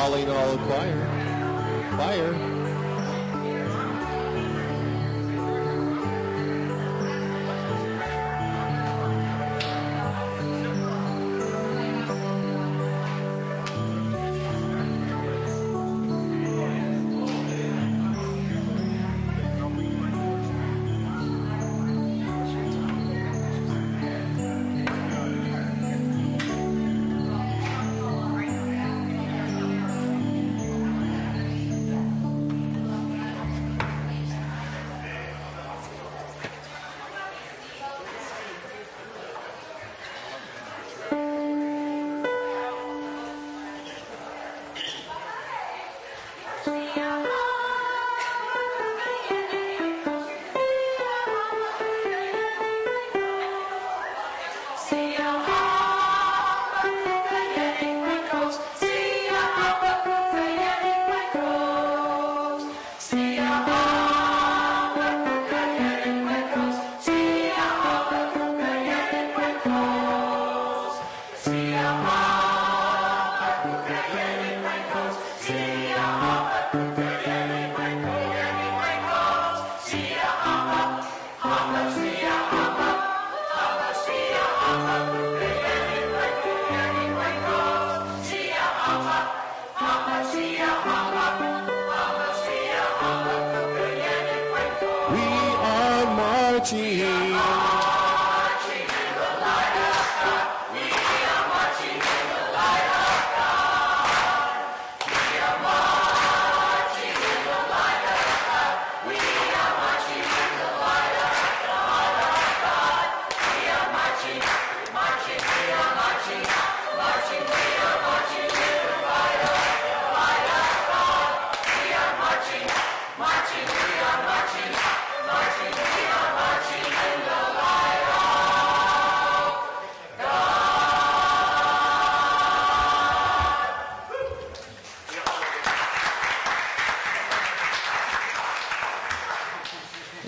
calling all the choir. Choir.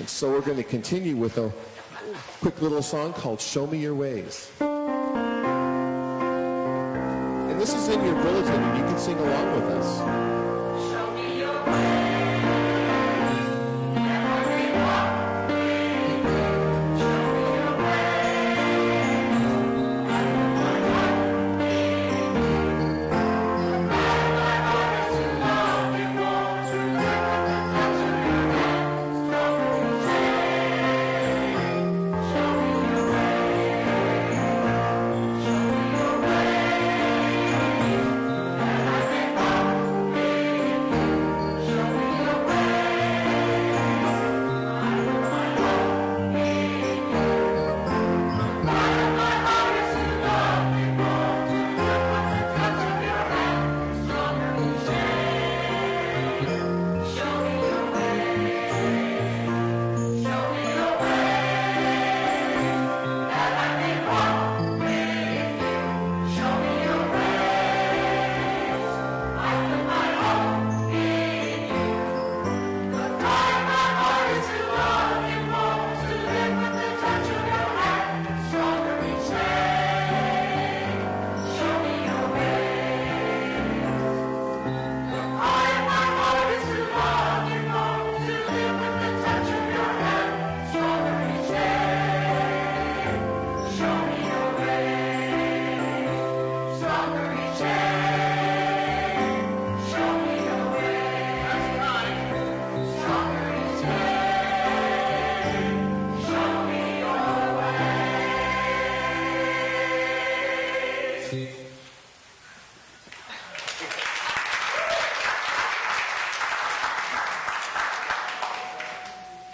So we're going to continue with a quick little song called Show Me Your Ways. And this is in your bulletin, and you can sing along with us. Show me your ways.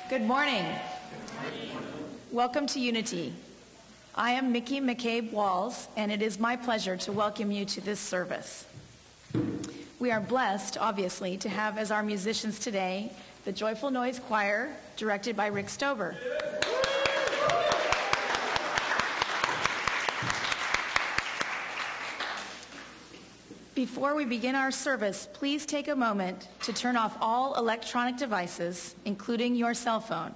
Good morning. Welcome to Unity. I am Mickey McCabe-Walls, and it is my pleasure to welcome you to this service. We are blessed, obviously, to have as our musicians today the Joyful Noise Choir, directed by Rick Stober. Before we begin our service, please take a moment to turn off all electronic devices, including your cell phone,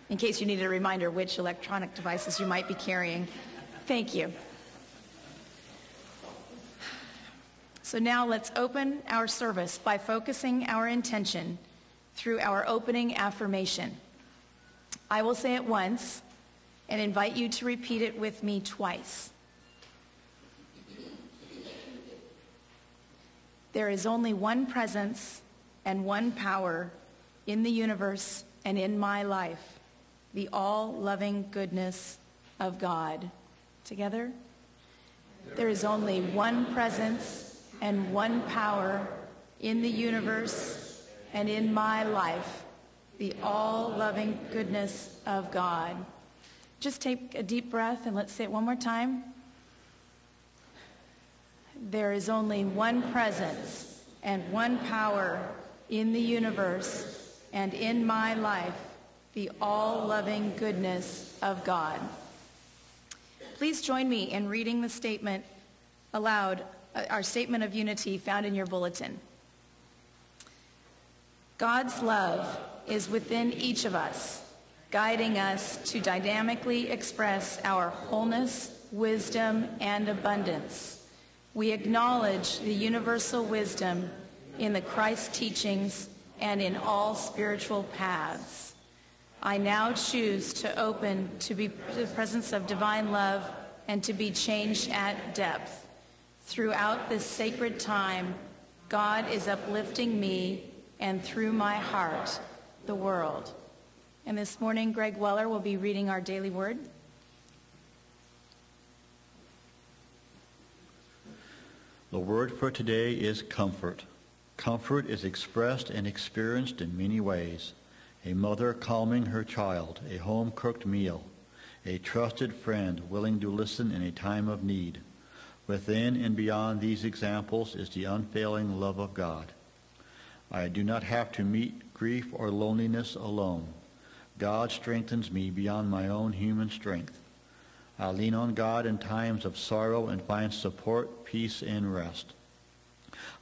in case you needed a reminder which electronic devices you might be carrying. Thank you. So now let's open our service by focusing our intention through our opening affirmation. I will say it once and invite you to repeat it with me twice. There is only one presence and one power in the universe and in my life, the all-loving goodness of God. Together? There is only one presence and one power in the universe and in my life, the all-loving goodness of God. Just take a deep breath and let's say it one more time. There is only one presence and one power in the universe and in my life, the all-loving goodness of God. Please join me in reading the statement aloud, our statement of unity found in your bulletin. God's love is within each of us, guiding us to dynamically express our wholeness, wisdom, and abundance. We acknowledge the universal wisdom in the Christ teachings and in all spiritual paths. I now choose to open to the presence of divine love and to be changed at depth. Throughout this sacred time, God is uplifting me and through my heart, the world. And this morning, Greg Weller will be reading our daily word. The word for today is comfort. Comfort is expressed and experienced in many ways. A mother calming her child, a home-cooked meal, a trusted friend willing to listen in a time of need. Within and beyond these examples is the unfailing love of God. I do not have to meet grief or loneliness alone. God strengthens me beyond my own human strength. I lean on God in times of sorrow and find support, peace, and rest.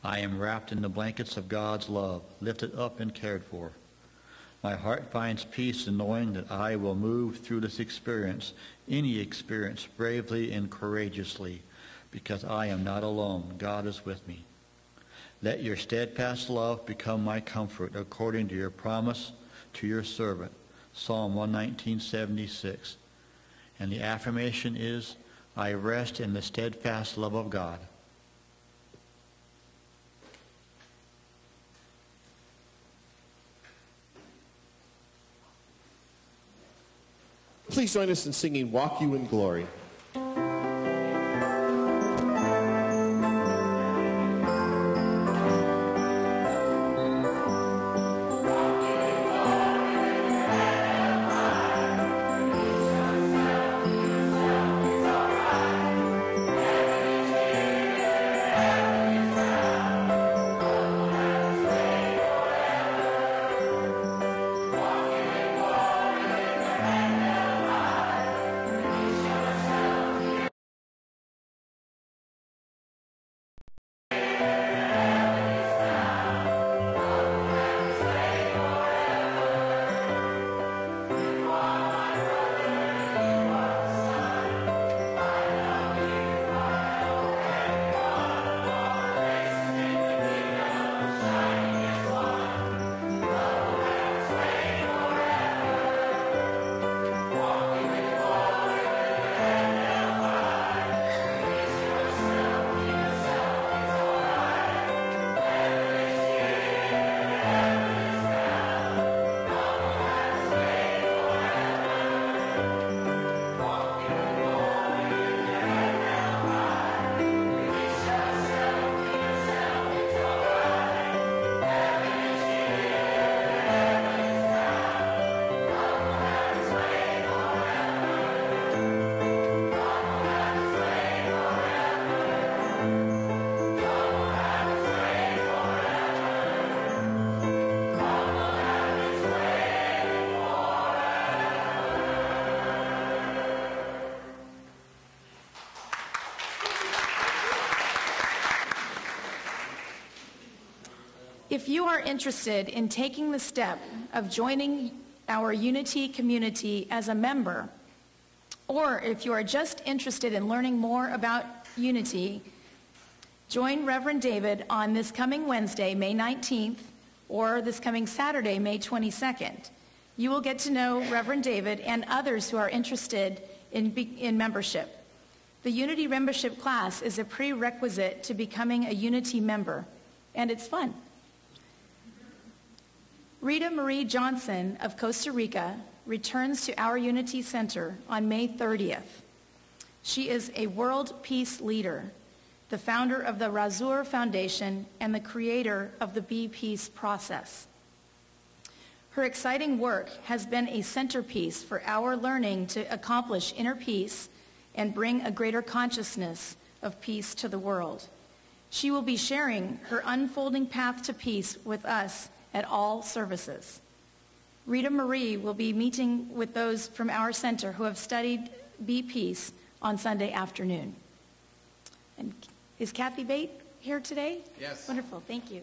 I am wrapped in the blankets of God's love, lifted up and cared for. My heart finds peace in knowing that I will move through this experience, any experience, bravely and courageously, because I am not alone. God is with me. Let your steadfast love become my comfort, according to your promise to your servant. Psalm 119:76. And the affirmation is, I rest in the steadfast love of God. Please join us in singing Walk You in Glory. If you are interested in taking the step of joining our Unity community as a member, or if you are just interested in learning more about Unity, Join Reverend David on this coming Wednesday, May 19th, or this coming Saturday, May 22nd. You will get to know Reverend David and others who are interested in membership. The Unity membership class is a prerequisite to becoming a Unity member, and it's fun. Rita Marie Johnson of Costa Rica returns to our Unity Center on May 30th. She is a world peace leader, the founder of the Razur Foundation and the creator of the Be Peace process. Her exciting work has been a centerpiece for our learning to accomplish inner peace and bring a greater consciousness of peace to the world. She will be sharing her unfolding path to peace with us at all services. Rita Marie will be meeting with those from our center who have studied Be Peace on Sunday afternoon. And is Kathy Bate here today? Yes. Wonderful, thank you.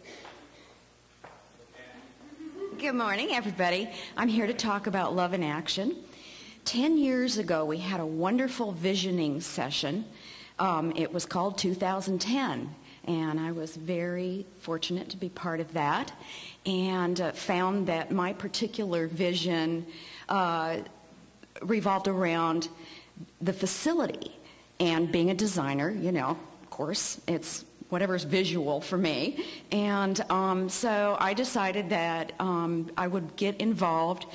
Good morning, everybody. I'm here to talk about love in action. 10 years ago, we had a wonderful visioning session. It was called 2010, and I was very fortunate to be part of that, and found that my particular vision revolved around the facility. And being a designer, you know, of course, it's whatever's visual for me. And so I decided that I would get involved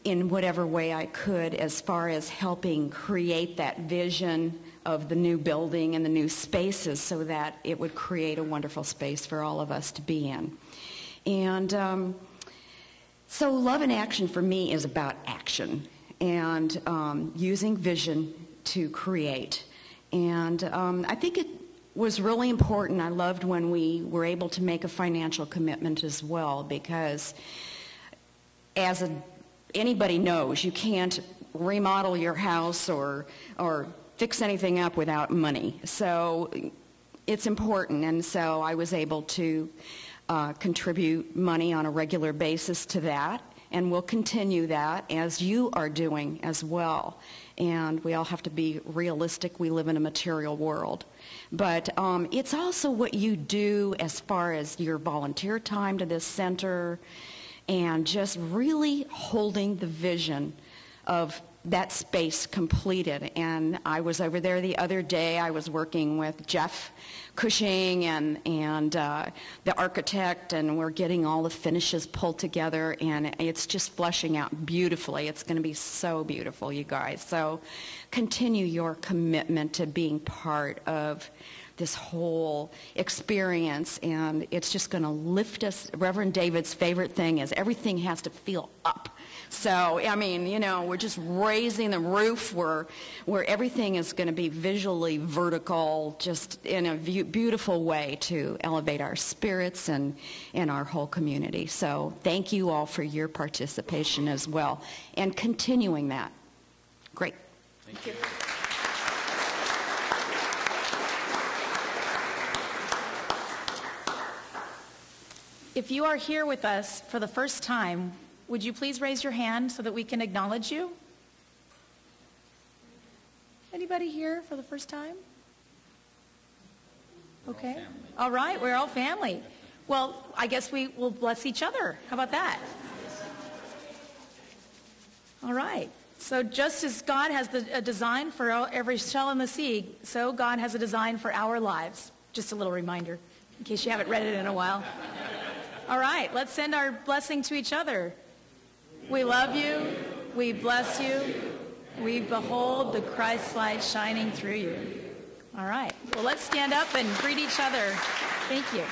in whatever way I could as far as helping create that vision of the new building and the new spaces so that it would create a wonderful space for all of us to be in. And so love in action for me is about action and using vision to create. And I think it was really important. I loved when we were able to make a financial commitment as well, because as anybody knows, you can't remodel your house or fix anything up without money. So it's important, and so I was able to contribute money on a regular basis to that, and we'll continue that as you are doing as well. And we all have to be realistic. We live in a material world. But it's also what you do as far as your volunteer time to this center and just really holding the vision of that space completed. And I was over there the other day. I was working with Jeff Cushing and the architect, and we're getting all the finishes pulled together, and it's just fleshing out beautifully. It's going to be so beautiful, you guys. So continue your commitment to being part of this whole experience, and it's just going to lift us. Reverend David's favorite thing is everything has to feel up. So, I mean, you know, we're just raising the roof where everything is going to be visually vertical, just in a beautiful way to elevate our spirits and our whole community. So thank you all for your participation as well, and continuing that. Great. Thank you. If you are here with us for the first time, would you please raise your hand so that we can acknowledge you? Anybody here for the first time? Okay. All right, we're all family. Well, I guess we will bless each other. How about that? All right. So just as God has a design for every shell in the sea, so God has a design for our lives. Just a little reminder, in case you haven't read it in a while. All right, let's send our blessing to each other. We love you. We bless you. We behold the Christ light shining through you. All right. Well, let's stand up and greet each other. Thank you.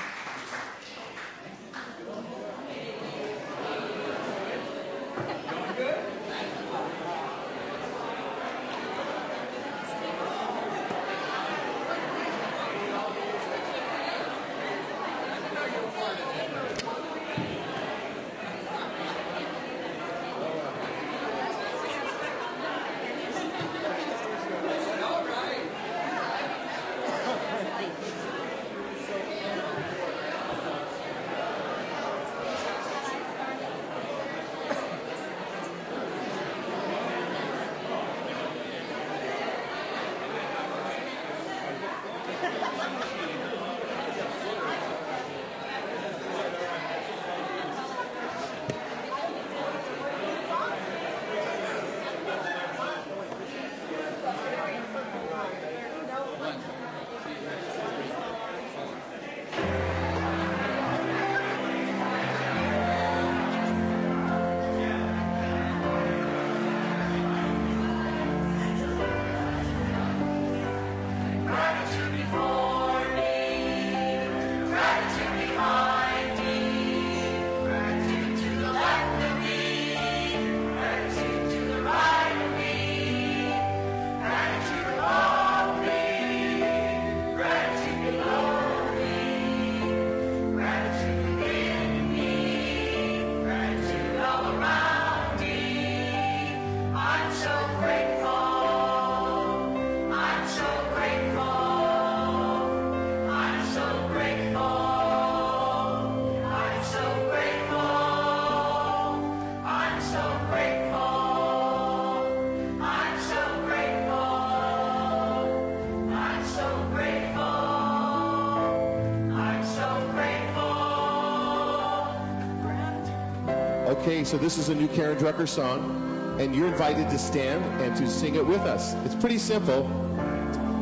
Okay, so this is a new Karen Drucker song, and you're invited to stand and to sing it with us. It's pretty simple.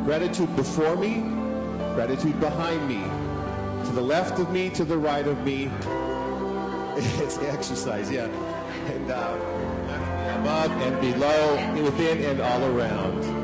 Gratitude before me, gratitude behind me, to the left of me, to the right of me. It's the exercise, yeah. And above and below, within and all around.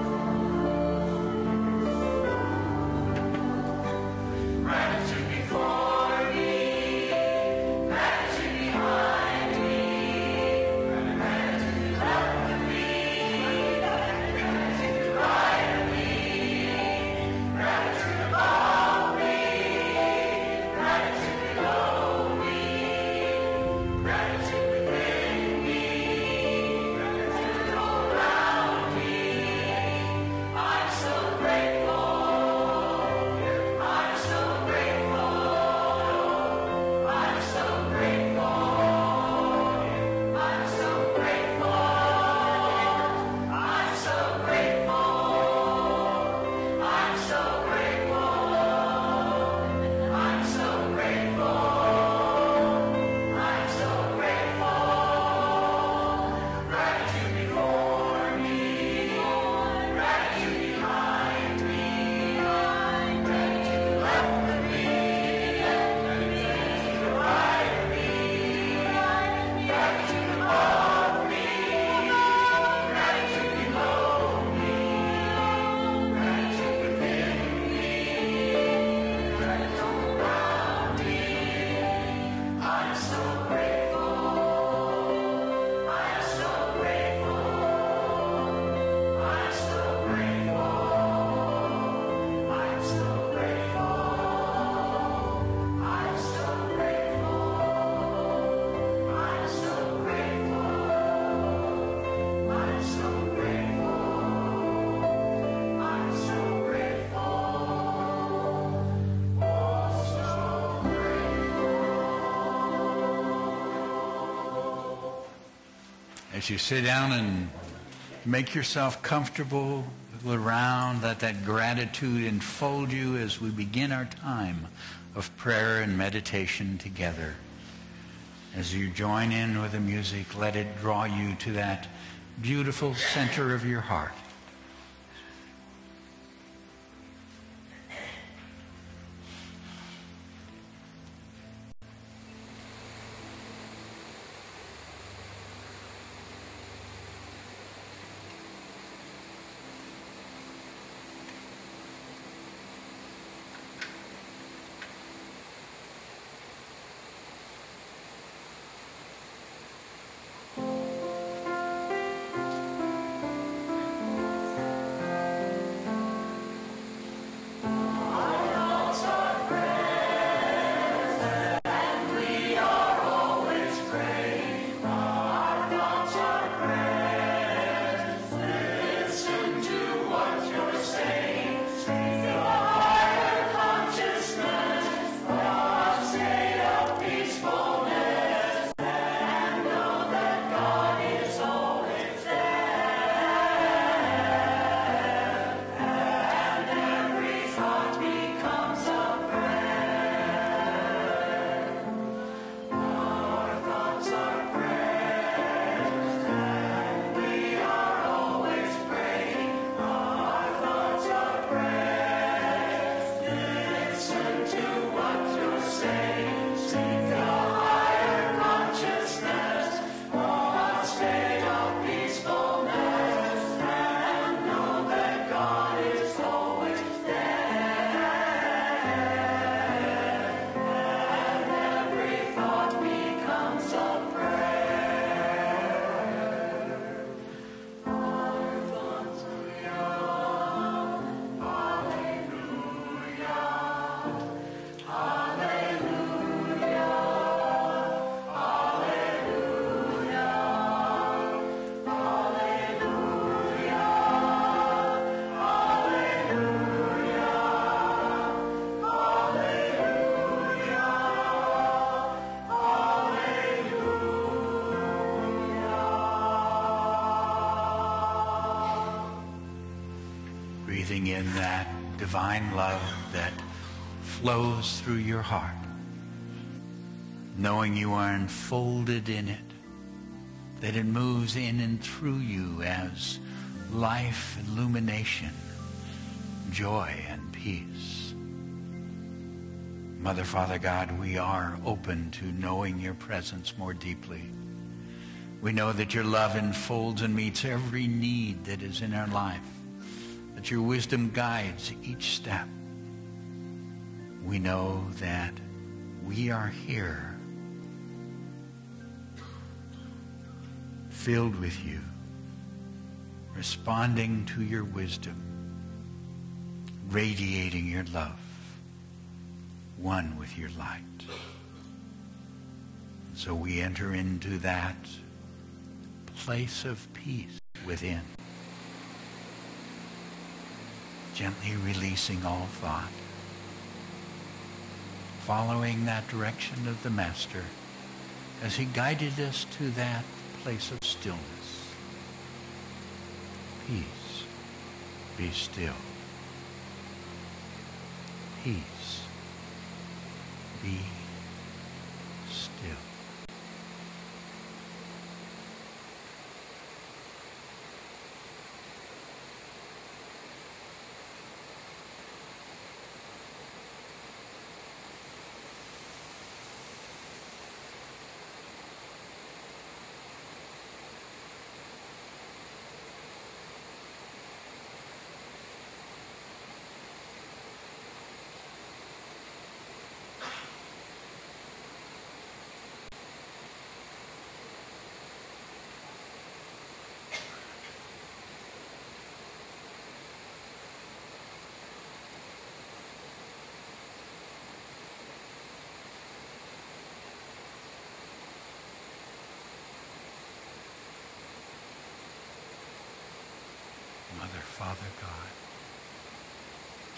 As you sit down and make yourself comfortable, look around, let that gratitude enfold you as we begin our time of prayer and meditation together. As you join in with the music, let it draw you to that beautiful center of your heart. Breathing in that divine love that flows through your heart, knowing you are enfolded in it. that it moves in and through you as life, illumination, joy, and peace. Mother, Father God, we are open to knowing your presence more deeply. We know that your love enfolds and meets every need that is in our life, that your wisdom guides each step. We know that we are here, filled with you, responding to your wisdom, radiating your love, one with your light. And so we enter into that place of peace within, gently releasing all thought, following that direction of the Master as he guided us to that place of stillness. Peace, be still. Peace, be still. Mother, Father, God,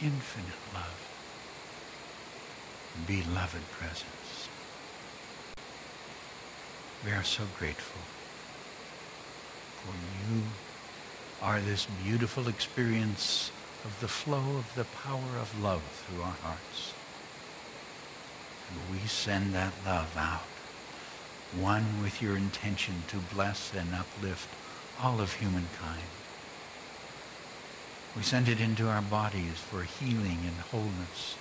infinite love, beloved presence. We are so grateful for you are this beautiful experience of the flow of the power of love through our hearts. And we send that love out, one with your intention to bless and uplift all of humankind. We send it into our bodies for healing and wholeness,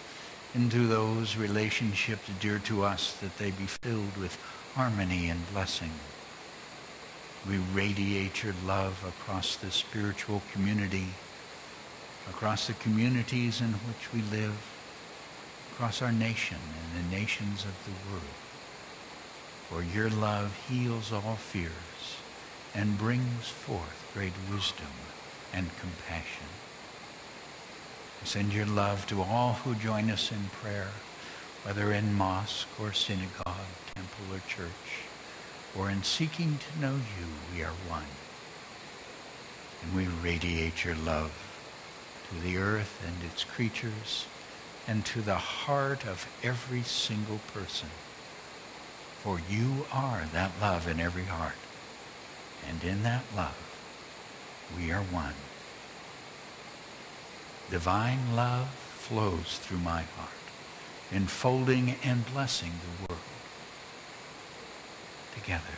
into those relationships dear to us, that they be filled with harmony and blessing. We radiate your love across the spiritual community, across the communities in which we live, across our nation and the nations of the world. For your love heals all fears and brings forth great wisdom and compassion. Send your love to all who join us in prayer, whether in mosque or synagogue, temple or church, or in seeking to know you, we are one. And we radiate your love to the earth and its creatures, and to the heart of every single person. For you are that love in every heart, and in that love, we are one. Divine love flows through my heart, enfolding and blessing the world. Together,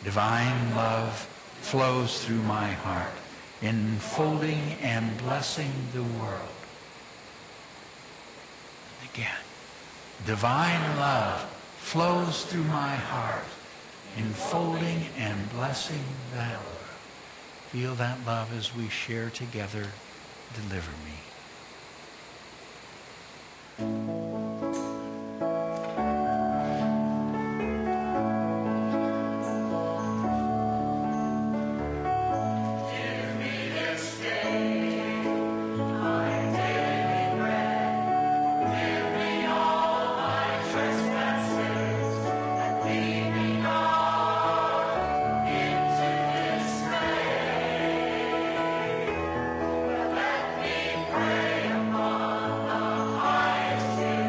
divine love flows through my heart, enfolding and blessing the world. And again, divine love flows through my heart, enfolding and blessing that world. Feel that love as we share together. Deliver me. Pray upon the highest hill.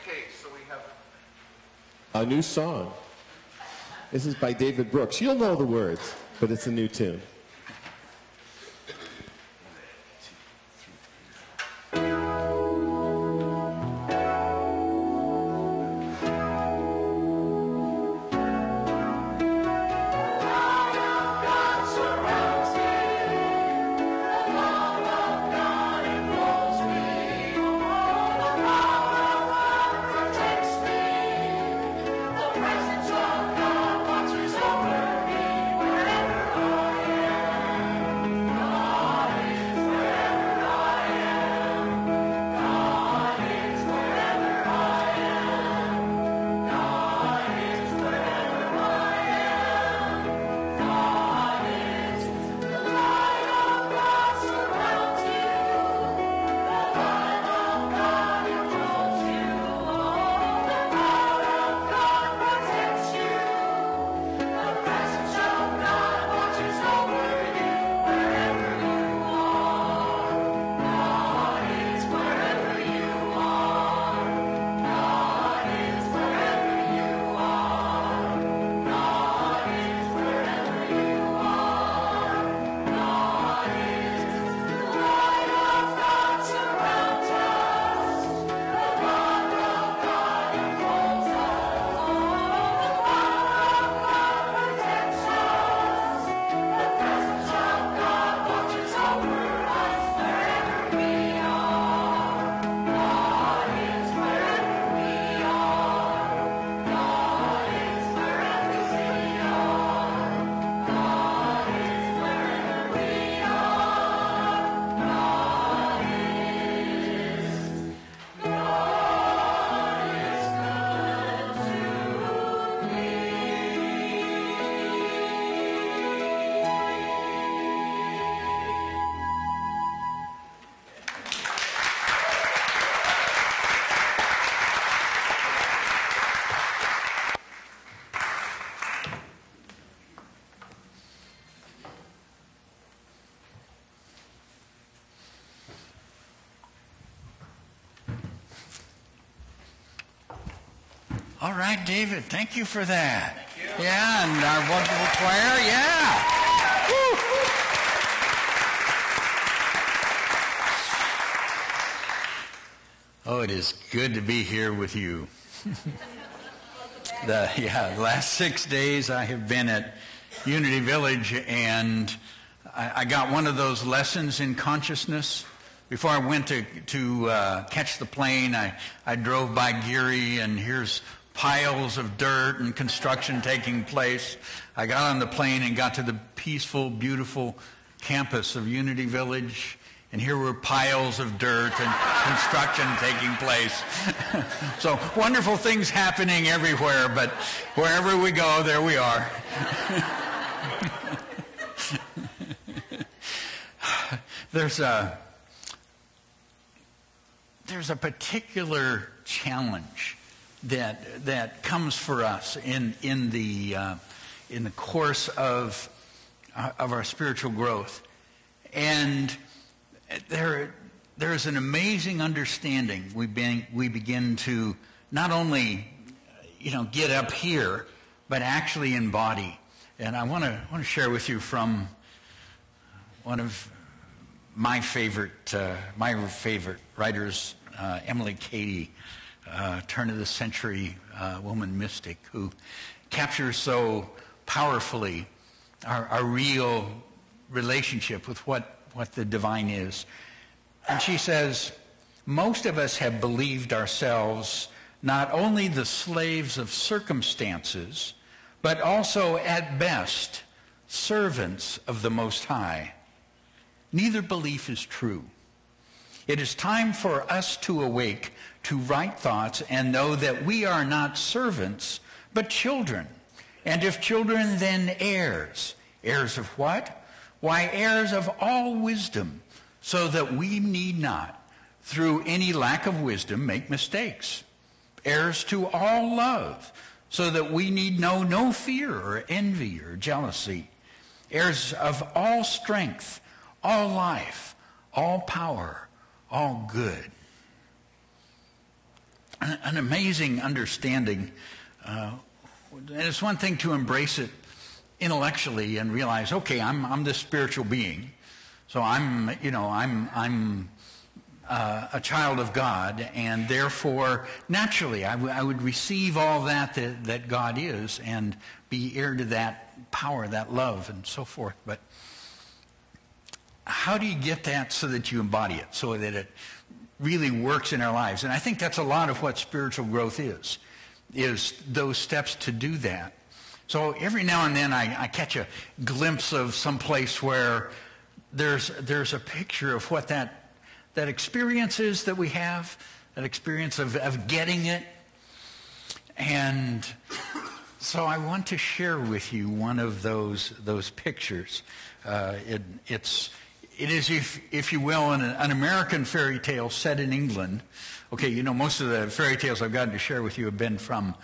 Okay, so we have a new song. This is by David Brooks. You'll know the words, but it's a new tune. All right, David, thank you for that. Thank you. Yeah, and our wonderful choir, yeah. Woo. Oh, it is good to be here with you. The last 6 days I have been at Unity Village, and I got one of those lessons in consciousness. Before I went to catch the plane, I drove by Geary, and here's piles of dirt and construction taking place. I got on the plane and got to the peaceful, beautiful campus of Unity Village, and here were piles of dirt and construction taking place. So wonderful things happening everywhere, but wherever we go, there we are. There's a particular challenge that comes for us in the course of our spiritual growth, and there is an amazing understanding we begin to not only get up here, but actually embody. And I want to share with you from one of my favorite writers, Emilie Cady, turn of the century woman mystic, who captures so powerfully our real relationship with what the divine is. And she says, most of us have believed ourselves not only the slaves of circumstances, but also at best servants of the Most High. Neither belief is true. It is time for us to awake to right thoughts and know that we are not servants, but children. And if children, then heirs. Heirs of what? Why, heirs of all wisdom, so that we need not, through any lack of wisdom, make mistakes. Heirs to all love, so that we need know no fear or envy or jealousy. Heirs of all strength, all life, all power, all good. an amazing understanding. And it's one thing to embrace it intellectually and realize, okay, I'm this spiritual being, so I'm a child of God, and therefore naturally I would receive all that God is and be heir to that power, that love, and so forth. But how do you get that so that you embody it, so that it really works in our lives? And I think that's a lot of what spiritual growth is those steps to do that. So every now and then I catch a glimpse of some place where there's a picture of what that experience is that we have, that experience of getting it. And so I want to share with you one of those pictures. It is, if you will, an American fairy tale set in England. Okay, you know, most of the fairy tales I've gotten to share with you have been from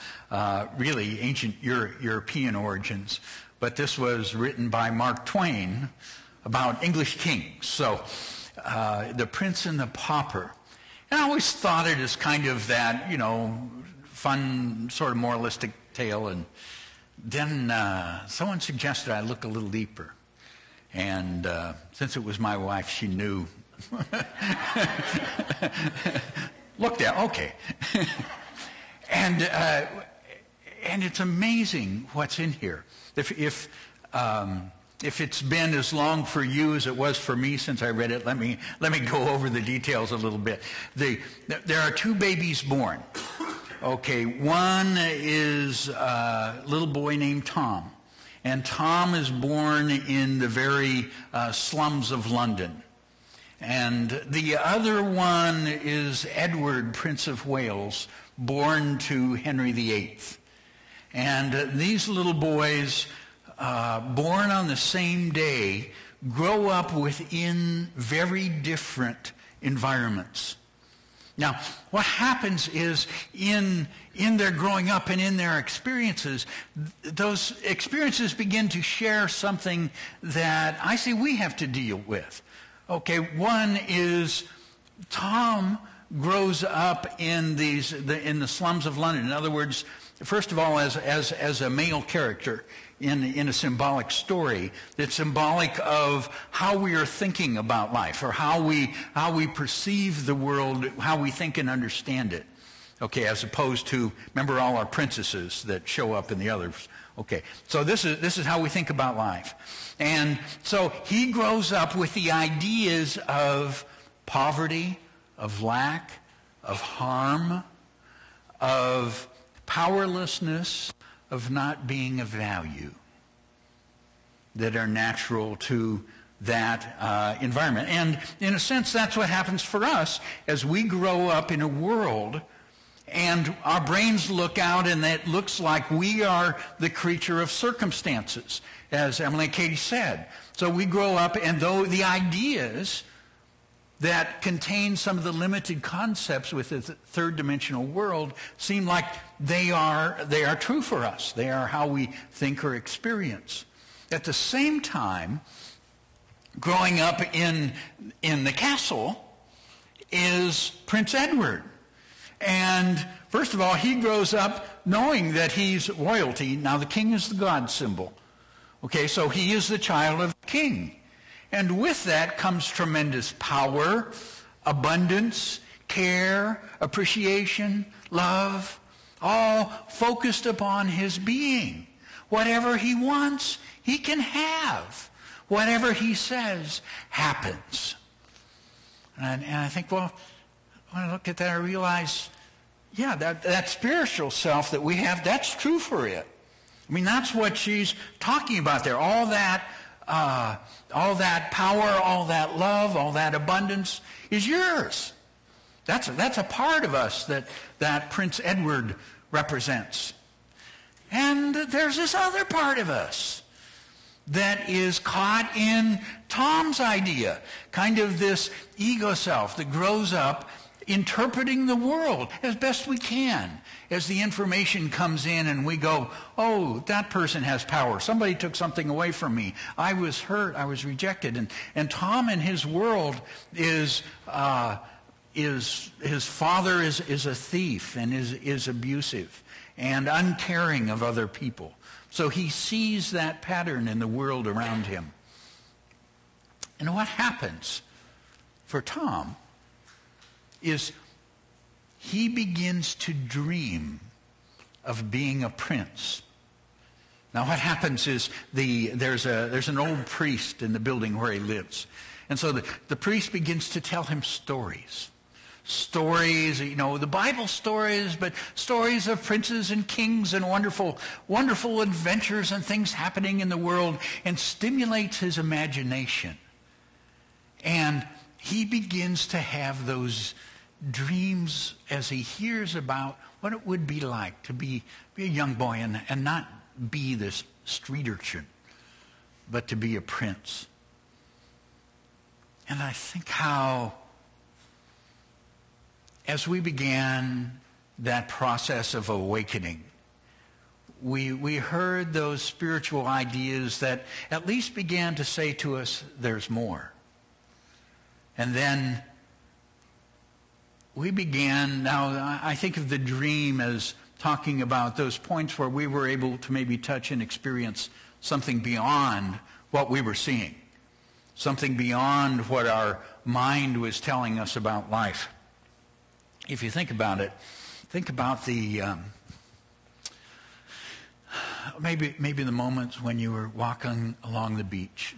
really ancient European origins. But this was written by Mark Twain about English kings. So The Prince and the Pauper. And I always thought it as kind of that, you know, fun sort of moralistic tale. And then someone suggested I look a little deeper. And since it was my wife, she knew. Looked at, okay. And it's amazing what's in here. If it's been as long for you as it was for me since I read it, let me go over the details a little bit. There are two babies born. Okay, one is a little boy named Tom. And Tom is born in the very slums of London. And the other one is Edward, Prince of Wales, born to Henry VIII. And these little boys, born on the same day, grow up within very different environments. Now, what happens is in their growing up and in their experiences, those experiences begin to share something that I see we have to deal with. Okay, one is Tom grows up in the slums of London. In other words, first of all, as a male character in a symbolic story that's symbolic of how we are thinking about life, or how we perceive the world, how we think and understand it. Okay, as opposed to, remember all our princesses that show up in the others. Okay, so this is how we think about life. And so he grows up with the ideas of poverty, of lack, of harm, of powerlessness, of not being of value, that are natural to that environment. And in a sense, that's what happens for us as we grow up in a world and our brains look out and it looks like we are the creature of circumstances, as Emilie Cady said. So we grow up, and though the ideas that contain some of the limited concepts with the third dimensional world seem like they are true for us. They are how we think or experience. At the same time, growing up in the castle is Prince Edward. And first of all, he grows up knowing that he's royalty. Now, the king is the God symbol. Okay, so he is the child of the king. And with that comes tremendous power, abundance, care, appreciation, love, all focused upon his being. Whatever he wants, he can have. Whatever he says happens. And I think, well, when I look at that, I realize, yeah, that spiritual self that we have, that's true for it. I mean, that's what she's talking about there. All that power, all that love, all that abundance is yours. That's a part of us that Prince Edward represents. And there's this other part of us that is caught in Tom's idea, kind of this ego self that grows up interpreting the world as best we can. As the information comes in and we go, oh, that person has power. Somebody took something away from me. I was hurt. I was rejected. And Tom in his world is his father is a thief and is abusive and uncaring of other people. So he sees that pattern in the world around him. And what happens for Tom is he begins to dream of being a prince. Now what happens is there's an old priest in the building where he lives. And so the priest begins to tell him stories. Stories, the Bible stories, but stories of princes and kings and wonderful, wonderful adventures and things happening in the world, and stimulates his imagination. And he begins to have those dreams as he hears about what it would be like to be a young boy and not be this street urchin, but to be a prince. And I think how, as we began that process of awakening, we heard those spiritual ideas that at least began to say to us, there's more. And then we began, now I think of the dream as talking about those points where we were able to maybe touch and experience something beyond what we were seeing, something beyond what our mind was telling us about life. If you think about it, think about the maybe the moments when you were walking along the beach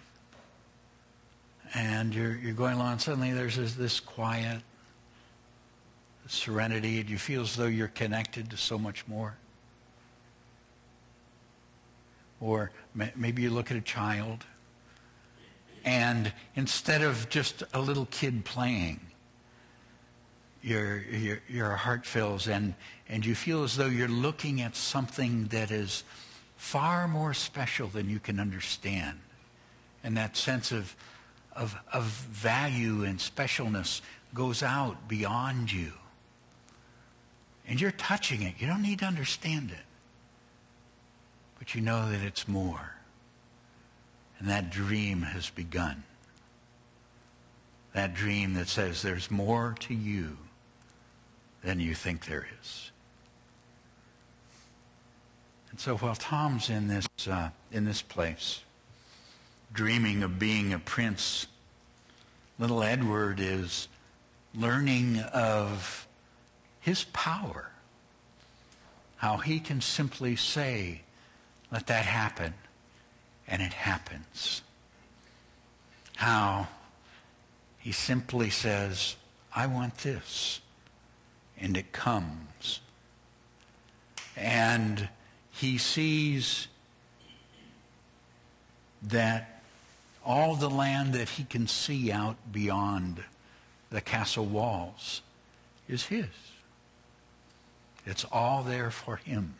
and you're going along, and suddenly there's this quiet serenity, and you feel as though you're connected to so much more. Or maybe you look at a child, and instead of just a little kid playing, your heart fills, and you feel as though you're looking at something that is far more special than you can understand. And that sense of value and specialness goes out beyond you. And you're touching it. You don't need to understand it. But you know that it's more. And that dream has begun. That dream that says there's more to you than you think there is. And so while Tom's in this place, dreaming of being a prince, little Edward is learning of his power, how he can simply say, let that happen, and it happens. How he simply says, I want this, and it comes. And he sees that all the land that he can see out beyond the castle walls is his. It's all there for him.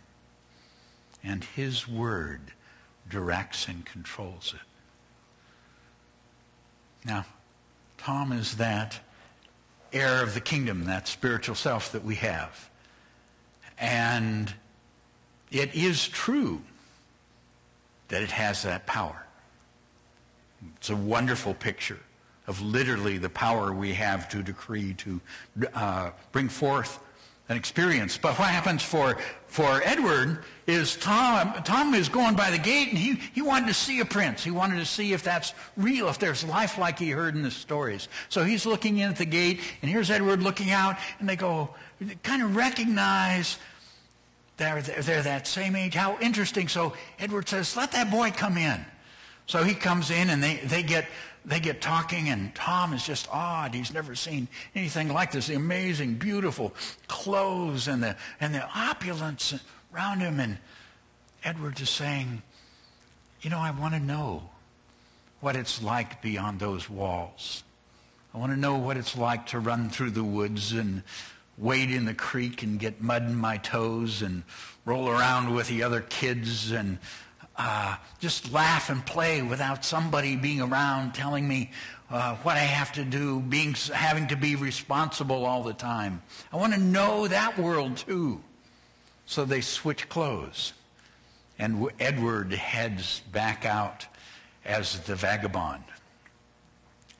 And his word directs and controls it. Now, Tom is that heir of the kingdom, that spiritual self that we have. And it is true that it has that power. It's a wonderful picture of literally the power we have to decree, to bring forth an experience. But what happens for Edward is Tom is going by the gate, and he wanted to see a prince. He wanted to see if that's real, if there's life like he heard in the stories. So he's looking in at the gate, and here's Edward looking out, and they kind of recognize they're that same age. How interesting. So Edward says, let that boy come in. So he comes in, and they get talking, and Tom is just awed. He's never seen anything like this. The amazing, beautiful clothes and the opulence around him. And Edward is saying, I want to know what it's like beyond those walls. I want to know what it's like to run through the woods and wade in the creek and get mud in my toes and roll around with the other kids and just laugh and play without somebody being around telling me what I have to do, having to be responsible all the time. I want to know that world too. So they switch clothes, and Edward heads back out as the vagabond,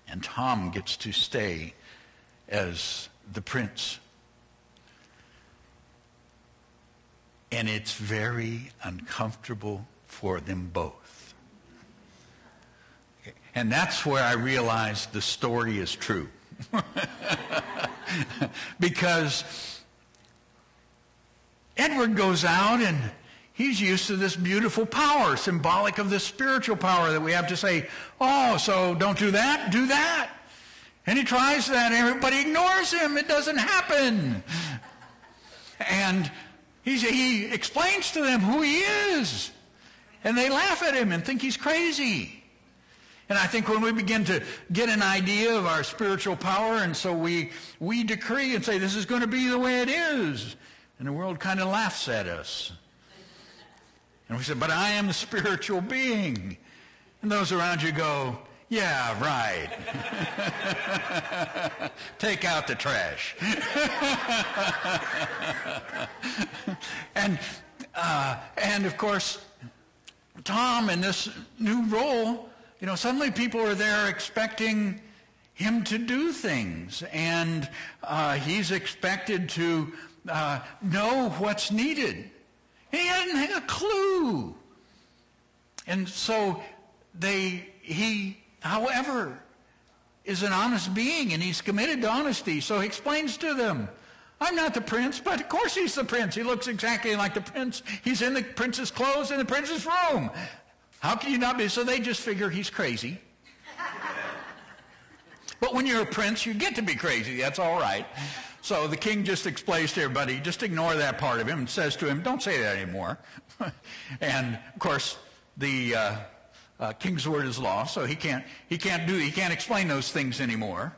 and Tom gets to stay as the prince. And it's very uncomfortable for them both. And that's where I realized the story is true. Because Edward goes out and he's used to this beautiful power, symbolic of this spiritual power that we have to say, oh, so don't do that, do that. And he tries that, and everybody ignores him. It doesn't happen. And he explains to them who he is. And they laugh at him and think he's crazy. And I think when we begin to get an idea of our spiritual power, and so we decree and say, this is going to be the way it is. And the world kind of laughs at us. And we say, but I am the spiritual being. And those around you go, yeah, right. Take out the trash. And of course, Tom in this new role, suddenly people are there expecting him to do things. And he's expected to know what's needed. And he hadn't had a clue. And so he, however, is an honest being, and he's committed to honesty. So he explains to them, I'm not the prince, but of course he's the prince. He looks exactly like the prince. He's in the prince's clothes in the prince's room. How can you not be? So they just figure he's crazy. But when you're a prince, you get to be crazy. That's all right. So the king just explains to everybody, just ignore that part of him, and says to him, don't say that anymore. And of course, the king's word is law, so he can't explain those things anymore.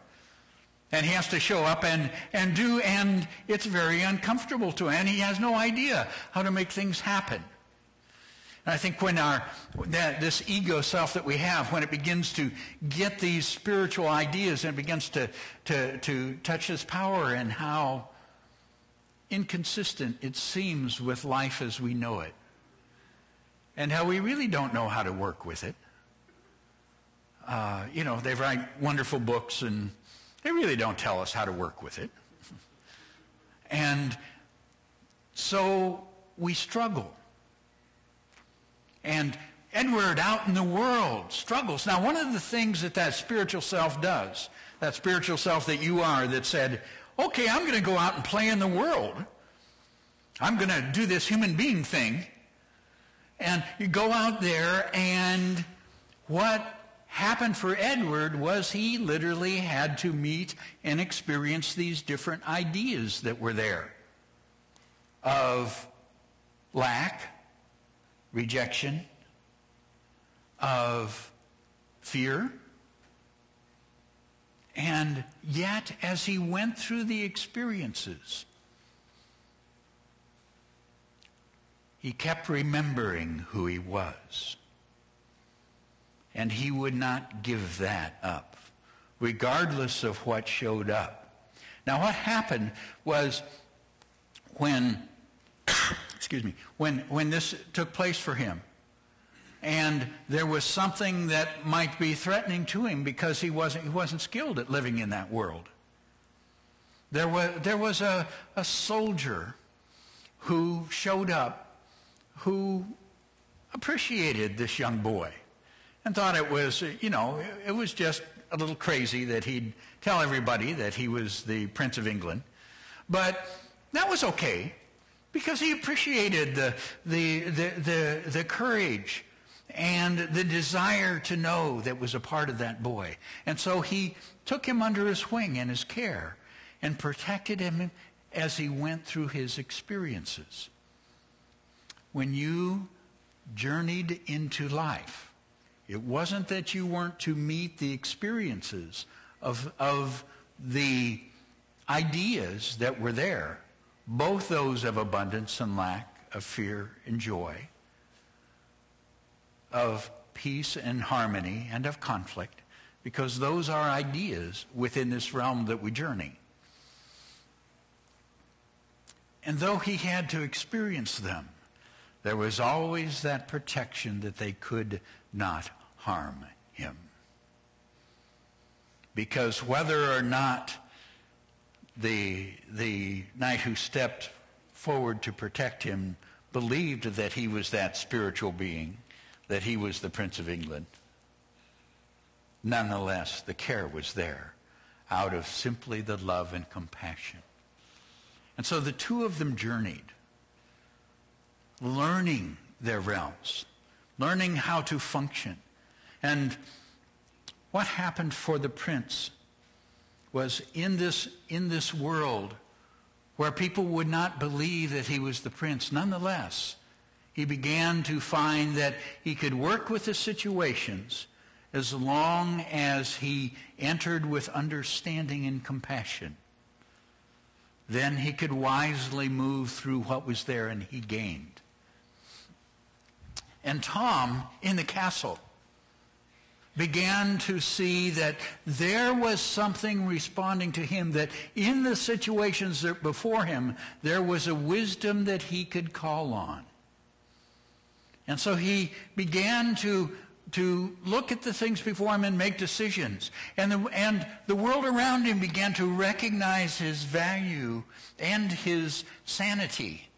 And he has to show up and do, and it's very uncomfortable to him, and he has no idea how to make things happen. And I think when this ego self that we have, when it begins to get these spiritual ideas and it begins to touch his power, and how inconsistent it seems with life as we know it, and how we really don't know how to work with it. They write wonderful books, and they really don't tell us how to work with it. And so we struggle. And Edward out in the world struggles. Now, one of the things that spiritual self does, that spiritual self that you are, that said, okay, I'm going to go out and play in the world. I'm going to do this human being thing. And you go out there, and what happened for Edward was he literally had to meet and experience these different ideas that were there of lack, rejection, of fear. And yet, as he went through the experiences, he kept remembering who he was. And he would not give that up, regardless of what showed up. Now, what happened was when this took place for him, and there was something that might be threatening to him because he wasn't skilled at living in that world. There was a soldier who showed up who appreciated this young boy and thought it was, it was just a little crazy that he'd tell everybody that he was the Prince of England. But that was okay, because he appreciated the courage and the desire to know that was a part of that boy. And so he took him under his wing and his care and protected him as he went through his experiences. When you journeyed into life, it wasn't that you weren't to meet the experiences of the ideas that were there, both those of abundance and lack, of fear and joy, of peace and harmony, and of conflict, because those are ideas within this realm that we journey. And though he had to experience them, there was always that protection that they could not harm him. Because whether or not the knight who stepped forward to protect him believed that he was that spiritual being, that he was the Prince of England. Nonetheless, the care was there out of simply the love and compassion. And so the two of them journeyed, learning their realms, learning how to function. And what happened for the prince was in this world where people would not believe that he was the prince, nonetheless, he began to find that he could work with the situations as long as he entered with understanding and compassion. Then he could wisely move through what was there, and he gained. And Tom, in the castle, began to see that there was something responding to him, that in the situations that before him, there was a wisdom that he could call on. And so he began to look at the things before him and make decisions. And the world around him began to recognize his value and his sanity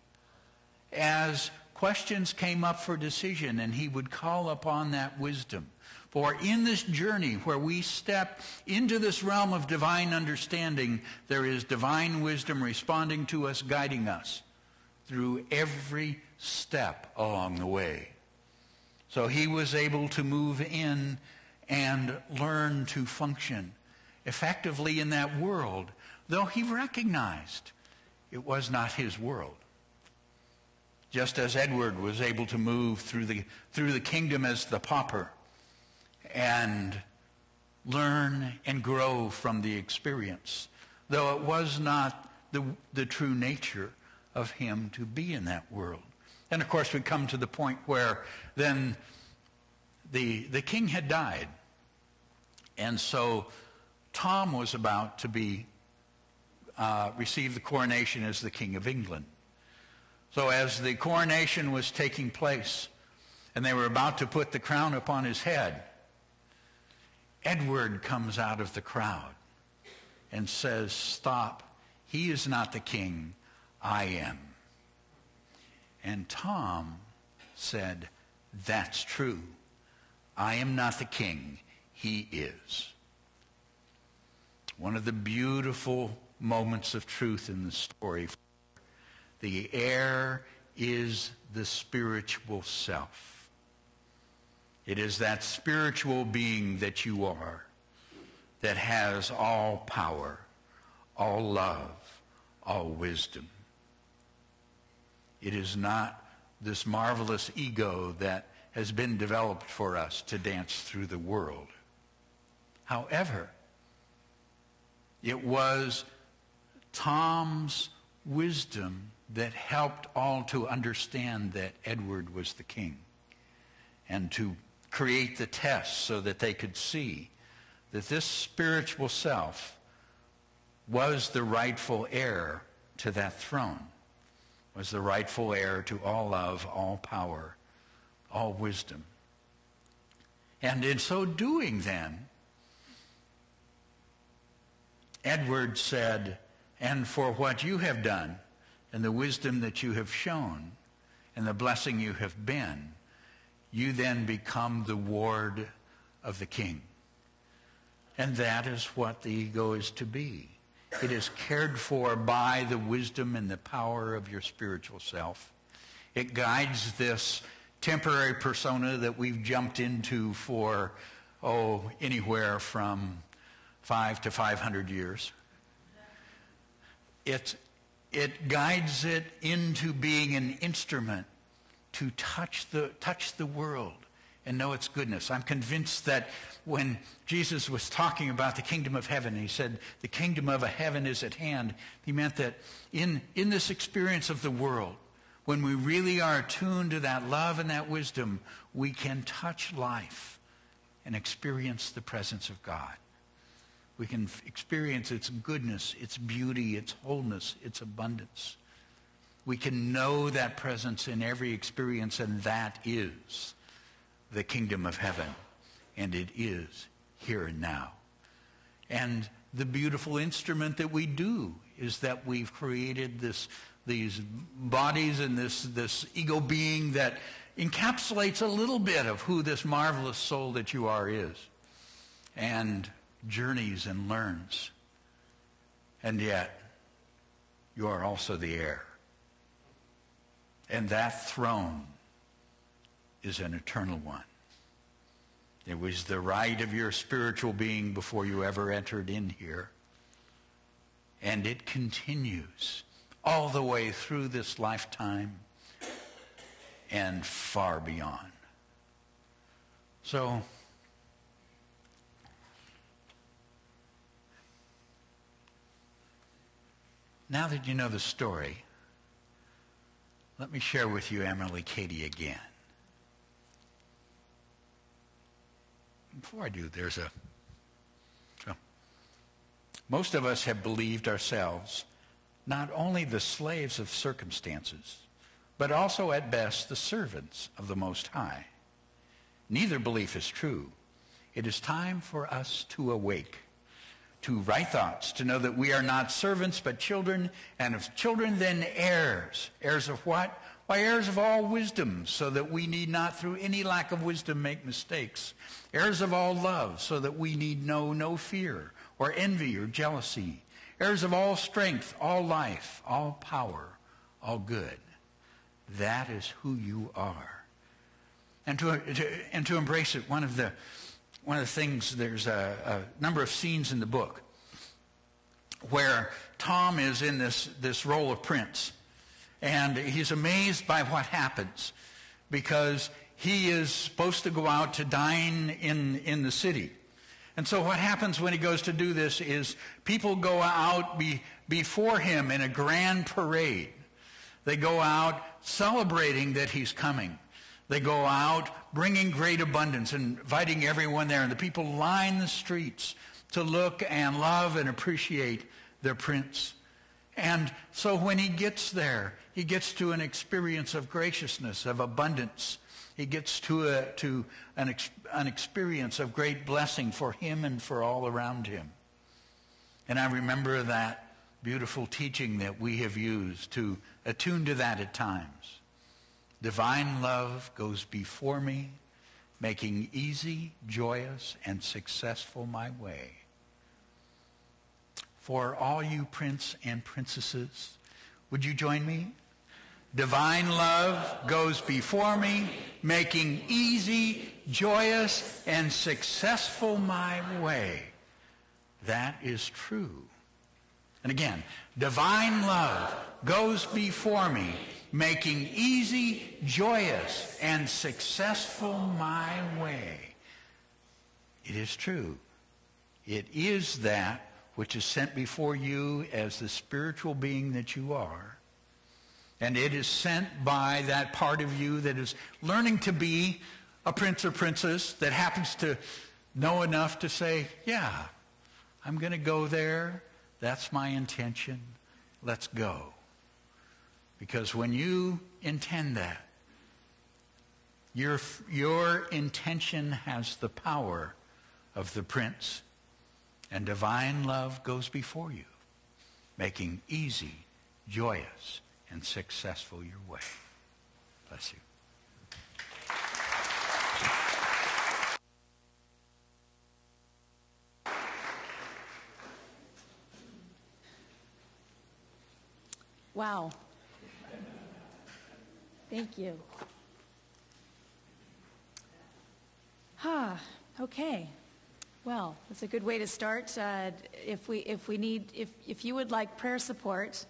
as questions came up for decision, and he would call upon that wisdom. For in this journey where we step into this realm of divine understanding, there is divine wisdom responding to us, guiding us through every step along the way. So he was able to move in and learn to function effectively in that world, though he recognized it was not his world. Just as Edward was able to move through the kingdom as the pauper and learn and grow from the experience, though it was not the true nature of him to be in that world. And of course we come to the point where then the king had died, and so Tom was about to receive the coronation as the King of England. So as the coronation was taking place and they were about to put the crown upon his head, Edward comes out of the crowd and says, "Stop, he is not the king, I am." And Tom said, "That's true. I am not the king, he is." One of the beautiful moments of truth in the story. The heir is the spiritual self. It is that spiritual being that you are that has all power, all love, all wisdom. It is not this marvelous ego that has been developed for us to dance through the world. However, it was Tom's wisdom that helped all to understand that Edward was the king, and to create the test so that they could see that this spiritual self was the rightful heir to that throne, was the rightful heir to all love, all power, all wisdom. And in so doing then, Edward said, "And for what you have done, and the wisdom that you have shown, and the blessing you have been, you then become the ward of the king." And that is what the ego is to be. It is cared for by the wisdom and the power of your spiritual self. It guides this temporary persona that we've jumped into for, anywhere from 5 to 500 years. It guides it into being an instrument to touch the world and know its goodness. I'm convinced that when Jesus was talking about the kingdom of heaven, he said the kingdom of heaven is at hand, he meant that in this experience of the world, when we really are attuned to that love and that wisdom, we can touch life and experience the presence of God. We can experience its goodness, its beauty, its wholeness, its abundance. We can know that presence in every experience, and that is the kingdom of heaven. And it is here and now. And the beautiful instrument that we do is that we've created these bodies and this ego being that encapsulates a little bit of who this marvelous soul that you are is, and journeys and learns. And yet, you are also the heir. And that throne is an eternal one. It was the right of your spiritual being before you ever entered in here. And it continues all the way through this lifetime and far beyond. So, now that you know the story, let me share with you Emilie Cady again. Before I do, most of us have believed ourselves not only the slaves of circumstances, but also at best the servants of the Most High. Neither belief is true. It is time for us to awake to right thoughts, to know that we are not servants but children, and if children then heirs. Heirs of what? Why, heirs of all wisdom, so that we need not through any lack of wisdom make mistakes. Heirs of all love, so that we need know no fear or envy or jealousy. Heirs of all strength, all life, all power, all good. That is who you are. And to embrace it, one of the things, there's a number of scenes in the book where Tom is in this role of prince. And he's amazed by what happens because he is supposed to go out to dine in the city. And so what happens when he goes to do this is people go out before him in a grand parade. They go out celebrating that he's coming. They go out bringing great abundance, inviting everyone there. And the people line the streets to look and love and appreciate their prince. And so when he gets there, he gets to an experience of graciousness, of abundance. He gets to an experience of great blessing for him and for all around him. And I remember that beautiful teaching that we have used to attune to that at times. Divine love goes before me, making easy, joyous, and successful my way. For all you prince and princesses, would you join me? Divine love goes before me, making easy, joyous, and successful my way. That is true. And again, divine love goes before me, making easy, joyous, and successful my way. It is true. It is that which is sent before you as the spiritual being that you are. And it is sent by that part of you that is learning to be a prince or princess that happens to know enough to say, yeah, I'm going to go there. That's my intention. Let's go. Because when you intend that, your intention has the power of the prince. And divine love goes before you, making easy, joyous, and successful your way. Bless you. Wow. Thank you. Okay. Well, that's a good way to start. If you would like prayer support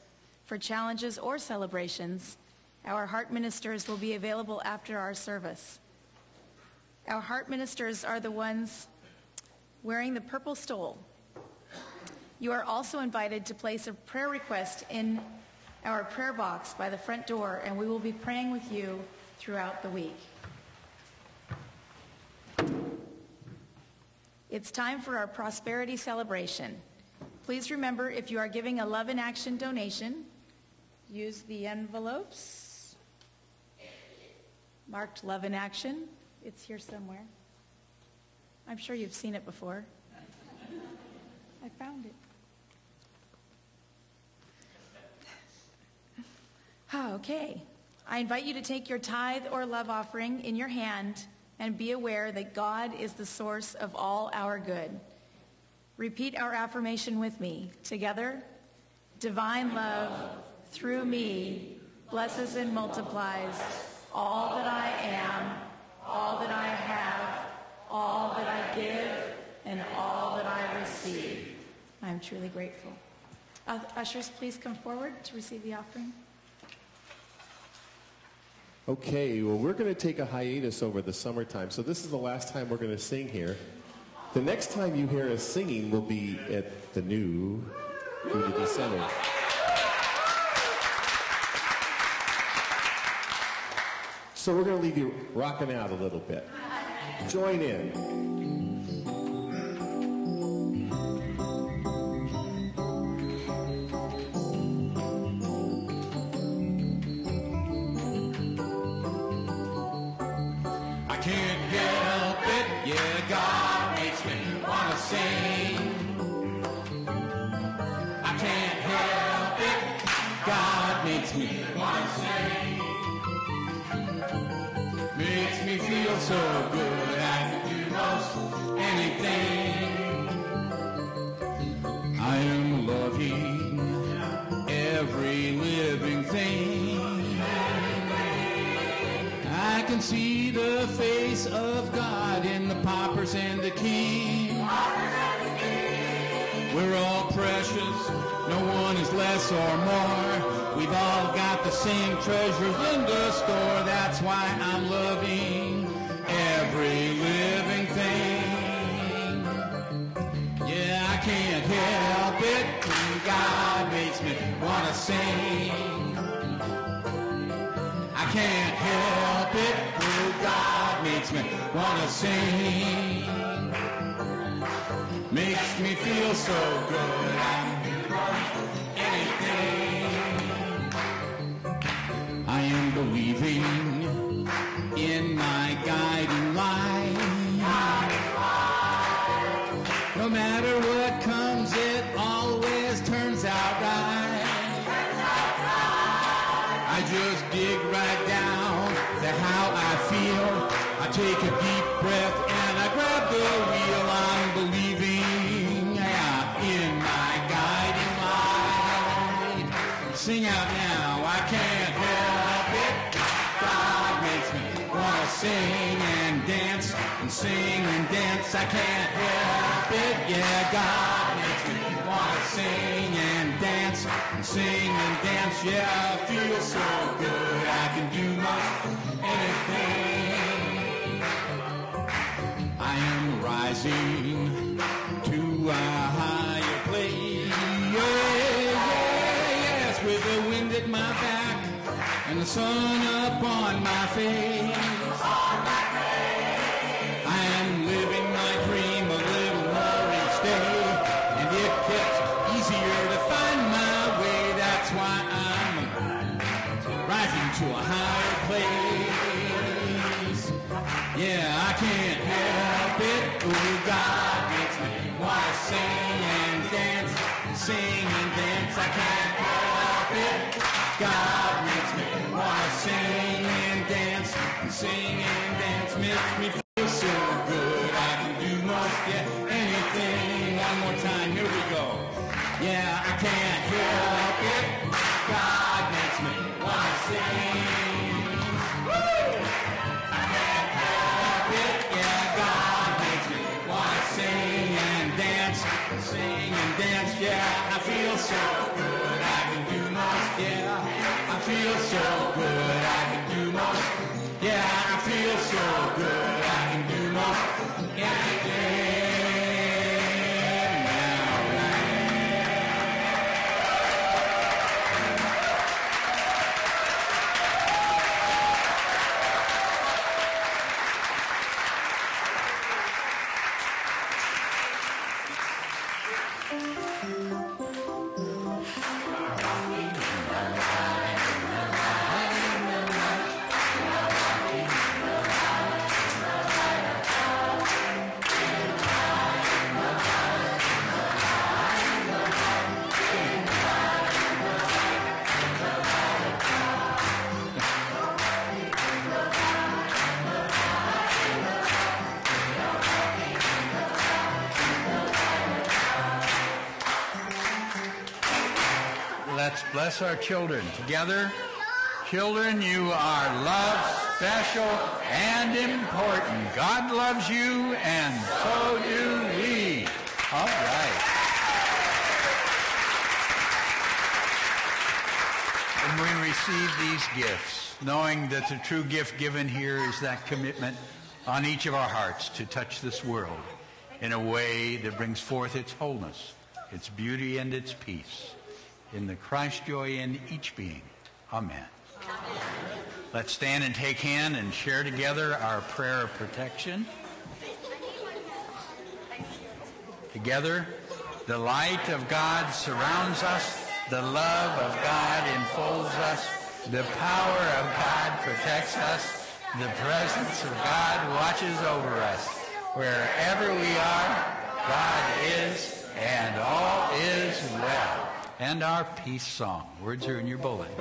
for challenges or celebrations, our heart ministers will be available after our service. Our heart ministers are the ones wearing the purple stole. You are also invited to place a prayer request in our prayer box by the front door, and we will be praying with you throughout the week. It's time for our prosperity celebration. Please remember, if you are giving a Love in Action donation, use the envelopes marked Love in Action. It's here somewhere. I'm sure you've seen it before. I found it. Okay. I invite you to take your tithe or love offering in your hand and be aware that God is the source of all our good. Repeat our affirmation with me. Together, divine love through me blesses and multiplies all that I am, all that I have, all that I give, and all that I receive. I am truly grateful. Ushers, please come forward to receive the offering. Okay, well, we're going to take a hiatus over the summertime, so this is the last time we're going to sing here. The next time you hear us singing will be at the new Community Center. So we're going to leave you rocking out a little bit. Join in. So good I can do most anything. I am loving every living thing. I can see the face of God in the paupers and the king. We're all precious, no one is less or more. We've all got the same treasures in the store. That's why I'm loving every living thing. Yeah, I can't help it. God makes me want to sing. I can't help it. Oh, God makes me want to sing. Makes me feel so good. I can do anything. I am believing in my guiding light. No matter what comes, it always turns out right. I just dig right down to how I feel. I take a deep breath and I grab the wheel. I'm believing in my guiding light. Sing out now, I can't help it. God makes me want to sing and dance and sing and dance. I can't help it. Yeah, God makes me want to sing and dance and sing and dance. Yeah, I feel so good. I can do most anything. I am rising to a higher place. Yes, with the wind at my back and the sun up on my face. I am living my dream a little more each day, and it gets easier to find my way. That's why I'm rising to a higher place. Yeah, I can't help it. Oh, God makes me want to sing and dance, sing and dance. I can't help it. God makes me want to sing and dance, sing and dance. Makes me feel so good. I can do most, anything. One more time, here we go. Yeah, I can't help it. God makes me want to sing. Woo! I can't help it. Yeah, God makes me want to sing and dance, sing and dance. Yeah, I feel so good. I can do most. Yeah, I feel so good. I can do most. Yeah, I feel so good. I can do most anything. bless our children. Together, children, you are loved, special, and important. God loves you, and so do we. All right. And we receive these gifts, knowing that the true gift given here is that commitment on each of our hearts to touch this world in a way that brings forth its wholeness, its beauty, and its peace. In the Christ joy in each being. Amen. Let's stand and take hand and share together our prayer of protection. Together, the light of God surrounds us. The love of God enfolds us. The power of God protects us. The presence of God watches over us. Wherever we are, God is, and all is well. And our peace song. Words are in your bulletin.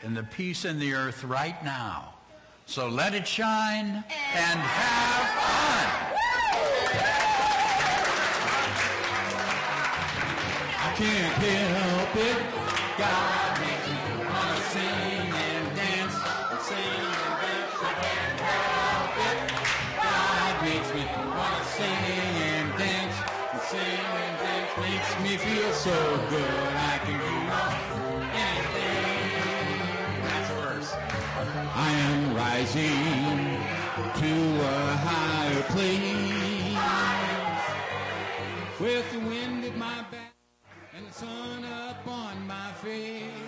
And the peace in the earth right now. So let it shine and have fun. I can't help it. God makes me want to sing and dance and sing and dance. I can't help it. God makes me want to sing and dance and sing and dance. Makes me feel so good. I can do anything. I am rising to a higher place with the wind at my back and the sun up on my face.